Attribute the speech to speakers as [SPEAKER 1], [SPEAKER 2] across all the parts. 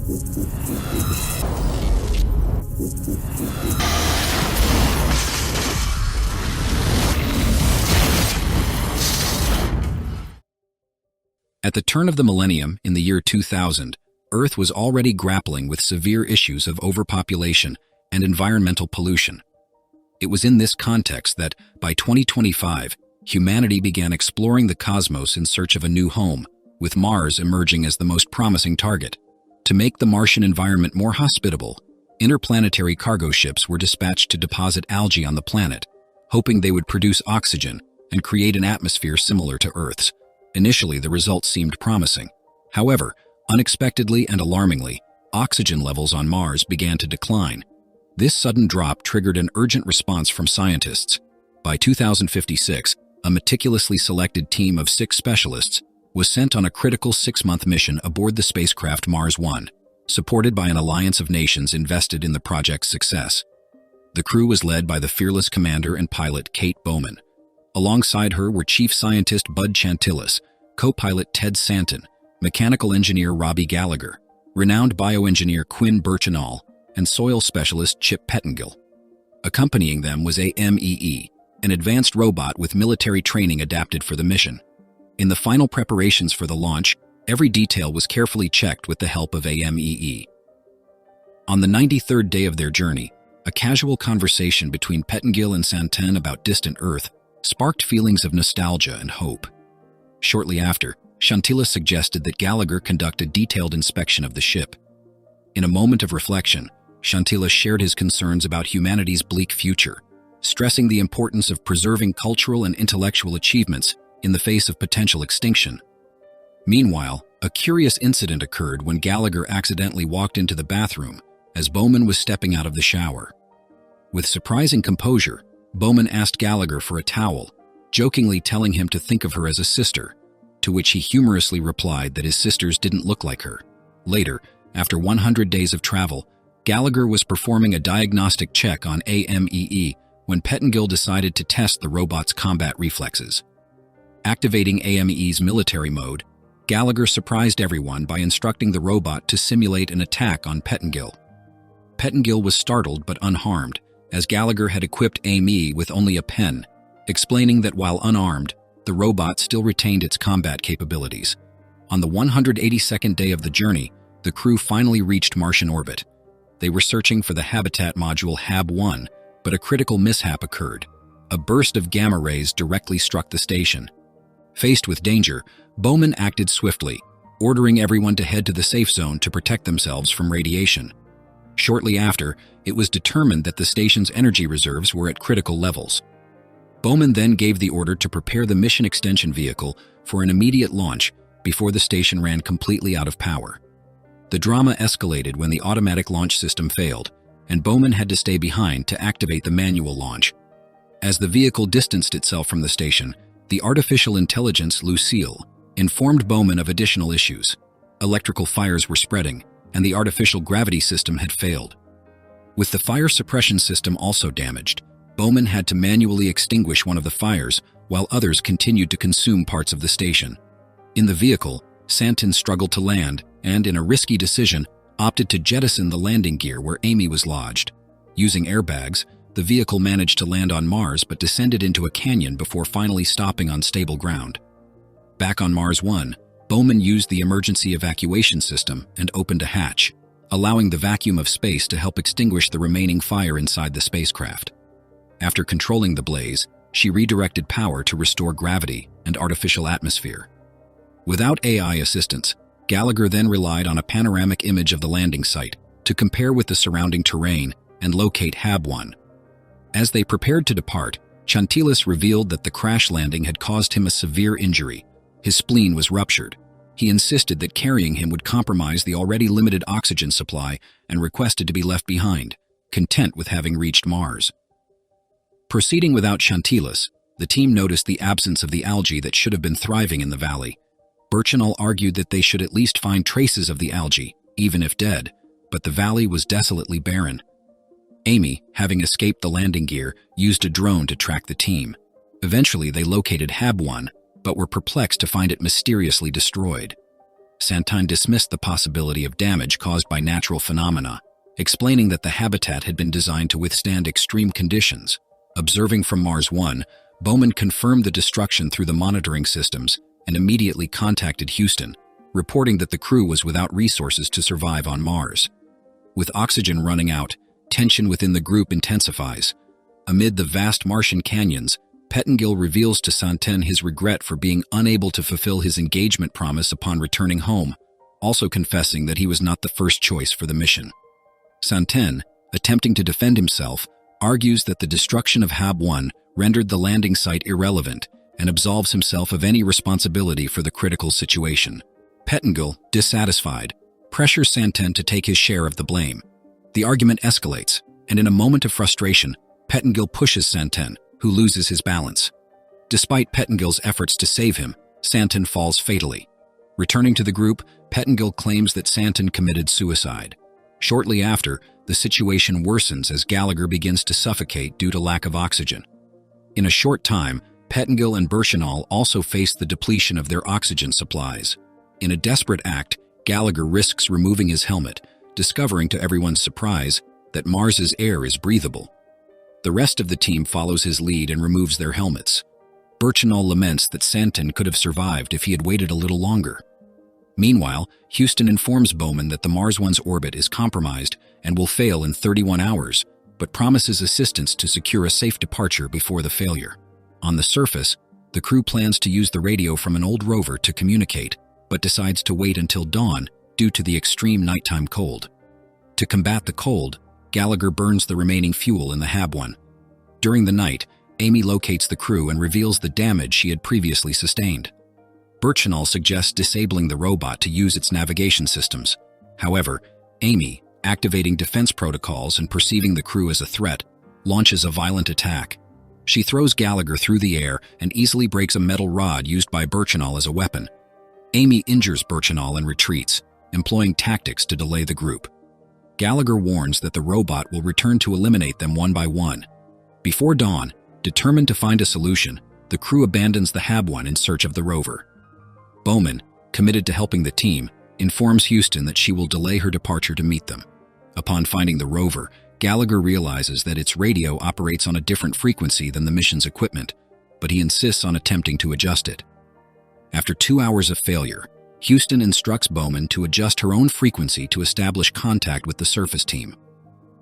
[SPEAKER 1] At the turn of the millennium, in the year 2000, Earth was already grappling with severe issues of overpopulation and environmental pollution. It was in this context that, by 2025, humanity began exploring the cosmos in search of a new home, with Mars emerging as the most promising target. To make the Martian environment more hospitable, interplanetary cargo ships were dispatched to deposit algae on the planet, hoping they would produce oxygen and create an atmosphere similar to Earth's. Initially, the results seemed promising. However, unexpectedly and alarmingly, oxygen levels on Mars began to decline. This sudden drop triggered an urgent response from scientists. By 2056, a meticulously selected team of 6 specialists was sent on a critical 6-month mission aboard the spacecraft Mars 1, supported by an alliance of nations invested in the project's success. The crew was led by the fearless commander and pilot Kate Bowman. Alongside her were Chief Scientist Bud Chantillis, co-pilot Ted Santon, mechanical engineer Robbie Gallagher, renowned bioengineer Quinn Burchinal, and soil specialist Chip Pettengill. Accompanying them was AMEE, an advanced robot with military training adapted for the mission. In the final preparations for the launch, every detail was carefully checked with the help of AMEE. On the 93rd day of their journey, a casual conversation between Pettengill and Santon about distant Earth sparked feelings of nostalgia and hope. Shortly after, Chantillis suggested that Gallagher conduct a detailed inspection of the ship. In a moment of reflection, Chantillis shared his concerns about humanity's bleak future, stressing the importance of preserving cultural and intellectual achievements in the face of potential extinction. Meanwhile, a curious incident occurred when Gallagher accidentally walked into the bathroom as Bowman was stepping out of the shower. With surprising composure, Bowman asked Gallagher for a towel, jokingly telling him to think of her as a sister, to which he humorously replied that his sisters didn't look like her. Later, after 100 days of travel, Gallagher was performing a diagnostic check on AMEE when Pettengill decided to test the robot's combat reflexes. Activating AMEE's military mode, Gallagher surprised everyone by instructing the robot to simulate an attack on Pettengill. Pettengill was startled but unharmed, as Gallagher had equipped AMEE with only a pen, explaining that while unarmed, the robot still retained its combat capabilities. On the 182nd day of the journey, the crew finally reached Martian orbit. They were searching for the habitat module HAB-1, but a critical mishap occurred. A burst of gamma rays directly struck the station. Faced with danger, Bowman acted swiftly, ordering everyone to head to the safe zone to protect themselves from radiation. Shortly after, it was determined that the station's energy reserves were at critical levels. Bowman then gave the order to prepare the mission extension vehicle for an immediate launch before the station ran completely out of power. The drama escalated when the automatic launch system failed, and Bowman had to stay behind to activate the manual launch. As the vehicle distanced itself from the station, the artificial intelligence Lucille informed Bowman of additional issues. Electrical fires were spreading, and the artificial gravity system had failed. With the fire suppression system also damaged, Bowman had to manually extinguish one of the fires while others continued to consume parts of the station. In the vehicle, Santon struggled to land and, in a risky decision, opted to jettison the landing gear where Amy was lodged. Using airbags, the vehicle managed to land on Mars but descended into a canyon before finally stopping on stable ground. Back on Mars 1, Bowman used the emergency evacuation system and opened a hatch, allowing the vacuum of space to help extinguish the remaining fire inside the spacecraft. After controlling the blaze, she redirected power to restore gravity and artificial atmosphere. Without AI assistance, Gallagher then relied on a panoramic image of the landing site to compare with the surrounding terrain and locate HAB-1. As they prepared to depart, Chantillis revealed that the crash landing had caused him a severe injury. His spleen was ruptured. He insisted that carrying him would compromise the already limited oxygen supply and requested to be left behind, content with having reached Mars. Proceeding without Chantillis, the team noticed the absence of the algae that should have been thriving in the valley. Burchinal argued that they should at least find traces of the algae, even if dead, but the valley was desolately barren. Amy, having escaped the landing gear, used a drone to track the team. Eventually, they located HAB-1, but were perplexed to find it mysteriously destroyed. Santin dismissed the possibility of damage caused by natural phenomena, explaining that the habitat had been designed to withstand extreme conditions. Observing from Mars 1, Bowman confirmed the destruction through the monitoring systems and immediately contacted Houston, reporting that the crew was without resources to survive on Mars. With oxygen running out, tension within the group intensifies. Amid the vast Martian canyons, Pettengill reveals to Santin his regret for being unable to fulfill his engagement promise upon returning home, also confessing that he was not the first choice for the mission. Santin, attempting to defend himself, argues that the destruction of Hab 1 rendered the landing site irrelevant and absolves himself of any responsibility for the critical situation. Pettengill, dissatisfied, pressures Santin to take his share of the blame. The argument escalates, and in a moment of frustration, Pettengill pushes Santin, who loses his balance. Despite Pettengill's efforts to save him, Santin falls fatally. Returning to the group, Pettengill claims that Santin committed suicide. Shortly after, the situation worsens as Gallagher begins to suffocate due to lack of oxygen. In a short time, Pettengill and Birchinall also face the depletion of their oxygen supplies. In a desperate act, Gallagher risks removing his helmet, discovering to everyone's surprise that Mars's air is breathable. The rest of the team follows his lead and removes their helmets. Birchinall laments that Santin could have survived if he had waited a little longer. Meanwhile, Houston informs Bowman that the Mars 1's orbit is compromised and will fail in 31 hours, but promises assistance to secure a safe departure before the failure. On the surface, the crew plans to use the radio from an old rover to communicate, but decides to wait until dawn due to the extreme nighttime cold. To combat the cold, Gallagher burns the remaining fuel in the Hab 1. During the night, Amy locates the crew and reveals the damage she had previously sustained. Birchinall suggests disabling the robot to use its navigation systems. However, Amy, activating defense protocols and perceiving the crew as a threat, launches a violent attack. She throws Gallagher through the air and easily breaks a metal rod used by Birchinall as a weapon. Amy injures Birchinall and retreats, employing tactics to delay the group. Gallagher warns that the robot will return to eliminate them one by one. Before dawn, determined to find a solution, the crew abandons the Hab 1 in search of the rover. Bowman, committed to helping the team, informs Houston that she will delay her departure to meet them. Upon finding the rover, Gallagher realizes that its radio operates on a different frequency than the mission's equipment, but he insists on attempting to adjust it. After 2 hours of failure, Houston instructs Bowman to adjust her own frequency to establish contact with the surface team.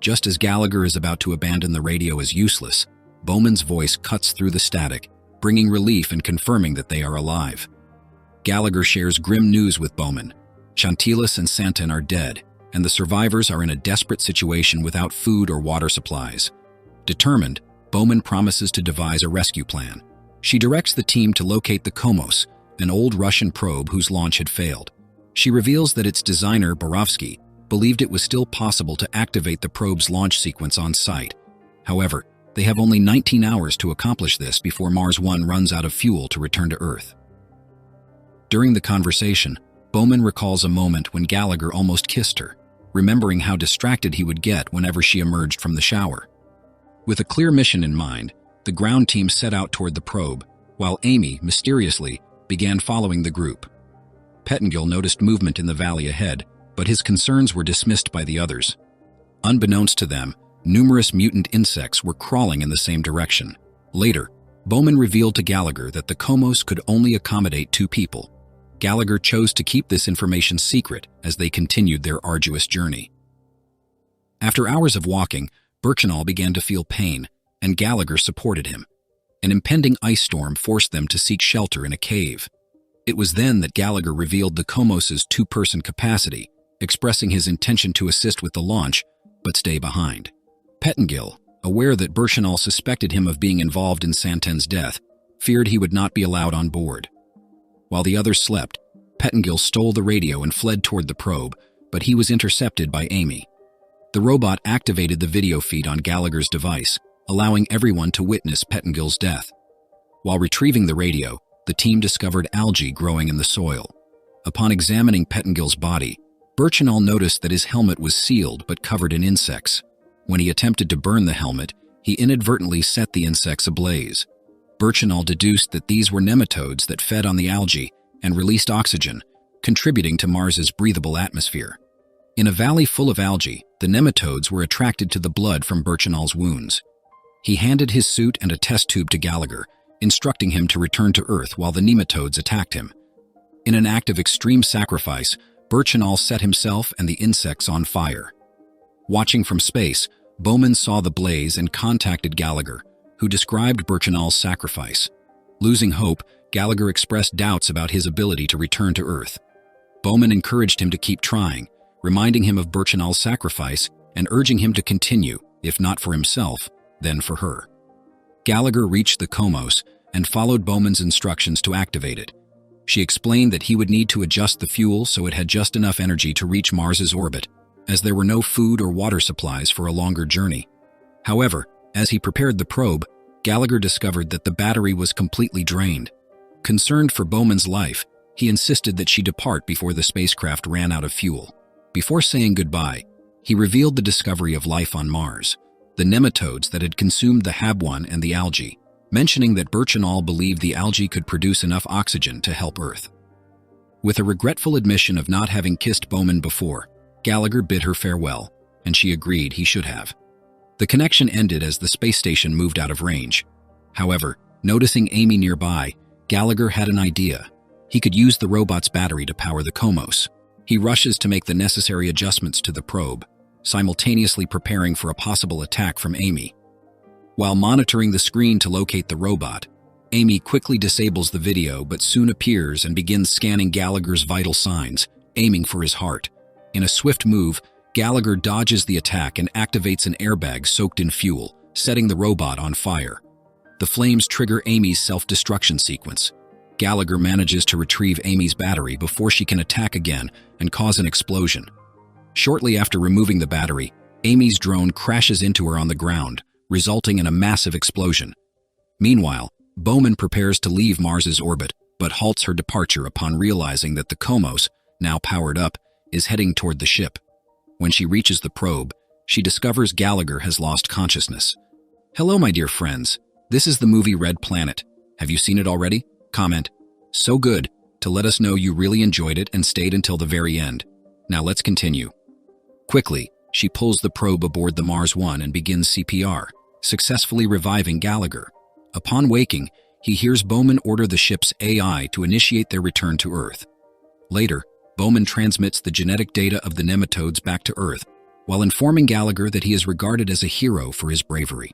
[SPEAKER 1] Just as Gallagher is about to abandon the radio as useless, Bowman's voice cuts through the static, bringing relief and confirming that they are alive. Gallagher shares grim news with Bowman. Chantilis and Santin are dead, and the survivors are in a desperate situation without food or water supplies. Determined, Bowman promises to devise a rescue plan. She directs the team to locate the Komos, an old Russian probe whose launch had failed. She reveals that its designer, Borovsky, believed it was still possible to activate the probe's launch sequence on site. However, they have only 19 hours to accomplish this before Mars 1 runs out of fuel to return to Earth. During the conversation, Bowman recalls a moment when Gallagher almost kissed her, remembering how distracted he would get whenever she emerged from the shower. With a clear mission in mind, the ground team set out toward the probe, while Amy, mysteriously, began following the group. Pettengill noticed movement in the valley ahead, but his concerns were dismissed by the others. Unbeknownst to them, numerous mutant insects were crawling in the same direction. Later, Bowman revealed to Gallagher that the Komos could only accommodate 2 people. Gallagher chose to keep this information secret as they continued their arduous journey. After hours of walking, Birchinall began to feel pain, and Gallagher supported him. An impending ice storm forced them to seek shelter in a cave. It was then that Gallagher revealed the Komos' 2-person capacity, expressing his intention to assist with the launch, but stay behind. Pettengill, aware that Birchinall suspected him of being involved in Santin's death, feared he would not be allowed on board. While the others slept, Pettengill stole the radio and fled toward the probe, but he was intercepted by Amy. The robot activated the video feed on Gallagher's device, allowing everyone to witness Pettengill's death. While retrieving the radio, the team discovered algae growing in the soil. Upon examining Pettengill's body, Birchinall noticed that his helmet was sealed but covered in insects. When he attempted to burn the helmet, he inadvertently set the insects ablaze. Birchinall deduced that these were nematodes that fed on the algae and released oxygen, contributing to Mars's breathable atmosphere. In a valley full of algae, the nematodes were attracted to the blood from Birchinall's wounds. He handed his suit and a test tube to Gallagher, instructing him to return to Earth while the nematodes attacked him. In an act of extreme sacrifice, Birchinall set himself and the insects on fire. Watching from space, Bowman saw the blaze and contacted Gallagher, who described Birchinall's sacrifice. Losing hope, Gallagher expressed doubts about his ability to return to Earth. Bowman encouraged him to keep trying, reminding him of Birchinall's sacrifice and urging him to continue, if not for himself, then for her. Gallagher reached the Comos and followed Bowman's instructions to activate it. She explained that he would need to adjust the fuel so it had just enough energy to reach Mars's orbit, as there were no food or water supplies for a longer journey. However, as he prepared the probe, Gallagher discovered that the battery was completely drained. Concerned for Bowman's life, he insisted that she depart before the spacecraft ran out of fuel. Before saying goodbye, he revealed the discovery of life on Mars, the nematodes that had consumed the Hab-1 and the algae, mentioning that Birchinall believed the algae could produce enough oxygen to help Earth. With a regretful admission of not having kissed Bowman before, Gallagher bid her farewell, and she agreed he should have. The connection ended as the space station moved out of range. However, noticing Amy nearby, Gallagher had an idea. He could use the robot's battery to power the Comos. He rushes to make the necessary adjustments to the probe, simultaneously preparing for a possible attack from Amy. While monitoring the screen to locate the robot, Amy quickly disables the video but soon appears and begins scanning Gallagher's vital signs, aiming for his heart. In a swift move, Gallagher dodges the attack and activates an airbag soaked in fuel, setting the robot on fire. The flames trigger Amy's self-destruction sequence. Gallagher manages to retrieve Amy's battery before she can attack again and cause an explosion. Shortly after removing the battery, Amy's drone crashes into her on the ground, resulting in a massive explosion. Meanwhile, Bowman prepares to leave Mars's orbit, but halts her departure upon realizing that the Comos, now powered up, is heading toward the ship. When she reaches the probe, she discovers Gallagher has lost consciousness. Hello, my dear friends. This is the movie Red Planet. Have you seen it already? Comment, "So good," to let us know you really enjoyed it and stayed until the very end. Now let's continue. Quickly, she pulls the probe aboard the Mars 1 and begins CPR, successfully reviving Gallagher. Upon waking, he hears Bowman order the ship's AI to initiate their return to Earth. Later, Bowman transmits the genetic data of the nematodes back to Earth, while informing Gallagher that he is regarded as a hero for his bravery.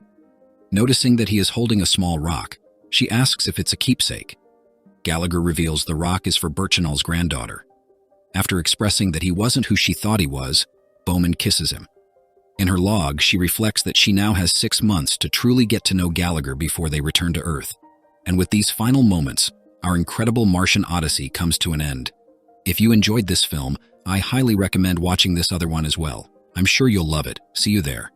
[SPEAKER 1] Noticing that he is holding a small rock, she asks if it's a keepsake. Gallagher reveals the rock is for Birchinall's granddaughter. After expressing that he wasn't who she thought he was, Bowman kisses him. In her log, she reflects that she now has 6 months to truly get to know Gallagher before they return to Earth. And with these final moments, our incredible Martian Odyssey comes to an end. If you enjoyed this film, I highly recommend watching this other one as well. I'm sure you'll love it. See you there.